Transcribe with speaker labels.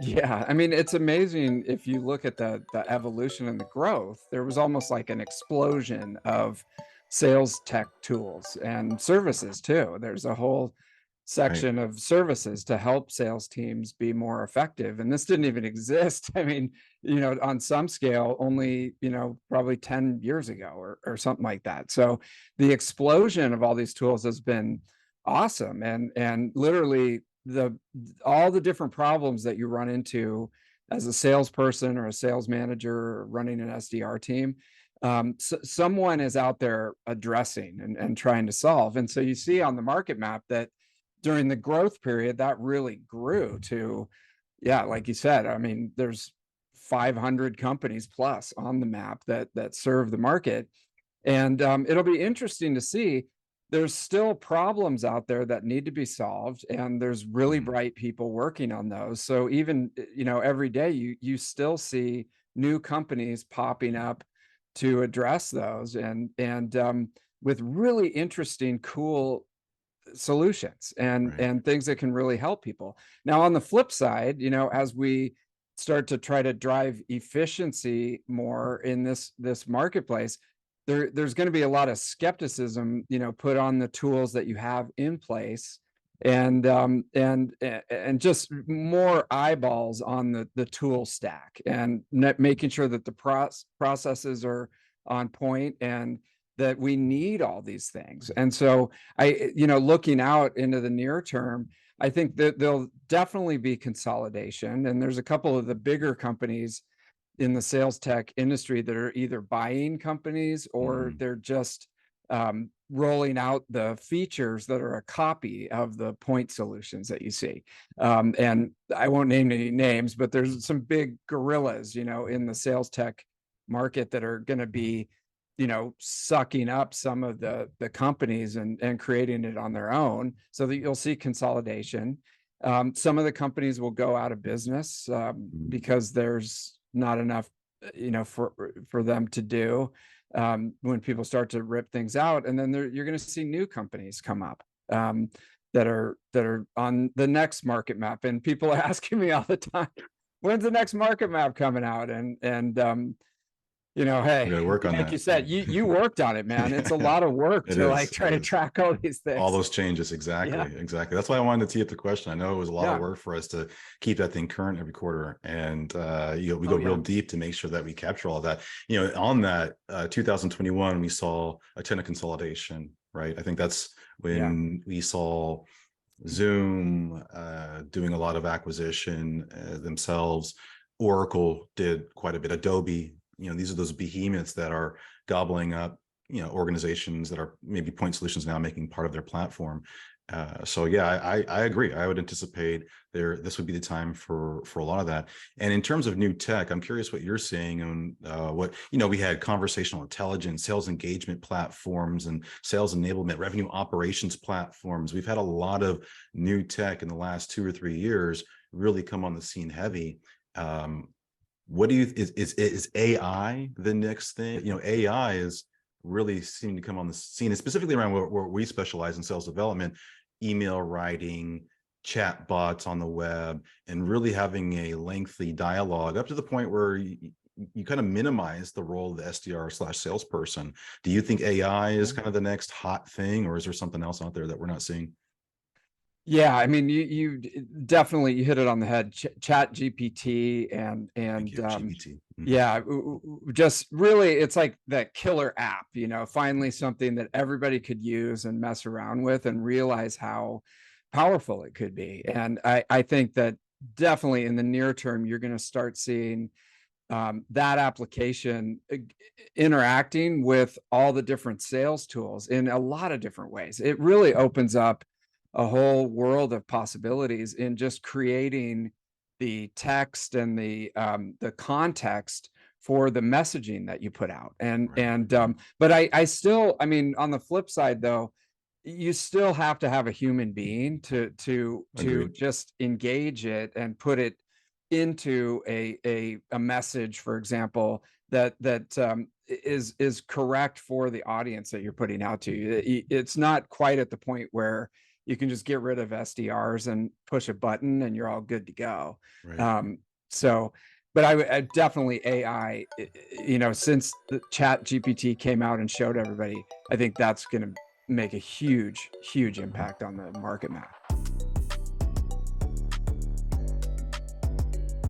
Speaker 1: Yeah, I mean, it's amazing if you look at the evolution and the growth. There was almost like an explosion of sales tech tools and services too. There's a whole
Speaker 2: Right.
Speaker 1: section of services to help sales teams be more effective, and this didn't even exist. I mean, on some scale, only, probably 10 years ago or something like that. So the explosion of all these tools has been awesome, and literally all the different problems that you run into as a salesperson or a sales manager or running an SDR team, someone is out there addressing and trying to solve. And so you see on the market map that during the growth period, that really grew to, yeah, like you said, I mean, there's 500 companies plus on the map that serve the market, and it'll be interesting to see. There's still problems out there that need to be solved, and there's really
Speaker 2: Mhm.
Speaker 1: bright people working on those. So even every day you still see new companies popping up to address those, and with really interesting, cool solutions and
Speaker 2: Right.
Speaker 1: and things that can really help people. Now, on the flip side, as we start to try to drive efficiency more in this marketplace, there's going to be a lot of skepticism, put on the tools that you have in place, and just more eyeballs on the tool stack, and making sure that the processes are on point, and that we need all these things. And so looking out into the near term, I think that there'll definitely be consolidation. And there's a couple of the bigger companies in the sales tech industry that are either buying companies or
Speaker 2: Mhm.
Speaker 1: they're just rolling out the features that are a copy of the point solutions that you see. And I won't name any names, but there's some big gorillas, in the sales tech market that are going to be, sucking up some of the companies and creating it on their own, so that you'll see consolidation. Some of the companies will go out of business,
Speaker 2: Mhm.
Speaker 1: because there's not enough, for them to do, when people start to rip things out, and then you're going to see new companies come up, that are on the next market map. And people are asking me all the time, when's the next market map coming out?
Speaker 2: We
Speaker 1: hey,
Speaker 2: gotta work on
Speaker 1: like you
Speaker 2: that.
Speaker 1: said, you worked on it, man. It's a
Speaker 2: Yeah.
Speaker 1: lot of work
Speaker 2: It
Speaker 1: to like
Speaker 2: is, it
Speaker 1: try to
Speaker 2: is.
Speaker 1: track all these
Speaker 2: All
Speaker 1: things.
Speaker 2: those changes, exactly,
Speaker 1: Yeah,
Speaker 2: exactly. That's why I wanted to tee up the question. I know it was a lot of
Speaker 1: yeah.
Speaker 2: work for us to keep that thing current every quarter, and we go
Speaker 1: Oh,
Speaker 2: real
Speaker 1: yeah.
Speaker 2: deep to make sure that we capture all of that. On that 2021, we saw a ton of consolidation, right? I think that's
Speaker 1: Yeah.
Speaker 2: when we saw Zoom doing a lot of acquisition themselves. Oracle did quite a bit. Adobe, these are those behemoths that are gobbling up, organizations that are maybe point solutions now making part of their platform. So yeah, I agree. I would anticipate this would be the time for a lot of that. And in terms of new tech, I'm curious what you're seeing on what we had conversational intelligence, sales engagement platforms, and sales enablement, revenue operations platforms. We've had a lot of new tech in the last 2 or 3 years really come on the scene heavy. Um, what do you is AI the next thing? AI is really seeming to come on the scene, and specifically around where we specialize in sales development, email writing, chat bots on the web, and really having a lengthy dialogue up to the point where you kind of minimize the role of the SDR/salesperson. Do you think AI is kind of the next hot thing, or is there something else out there that we're not seeing?
Speaker 1: Yeah, I mean, definitely you hit it on the head. Chat GPT and
Speaker 2: Thank
Speaker 1: and
Speaker 2: you, GPT. Mhm.
Speaker 1: yeah, just really, it's like that killer app. Finally something that everybody could use and mess around with and realize how powerful it could be. And I think that definitely in the near term, you're going to start seeing that application interacting with all the different sales tools in a lot of different ways. It really opens up a whole world of possibilities in just creating the text and the context for the messaging that you put out. And
Speaker 2: Right.
Speaker 1: and
Speaker 2: Right.
Speaker 1: but I still, I mean, on the flip side though, you still have to have a human being to
Speaker 2: Agreed.
Speaker 1: just engage it and put it into a message, for example, that is correct for the audience that you're putting out to. It's not quite at the point where you can just get rid of SDRs and push a button and you're all good to go.
Speaker 2: Right.
Speaker 1: So, but I definitely AI, since the chat GPT came out and showed everybody, I think that's going to make a huge, huge impact on the market map.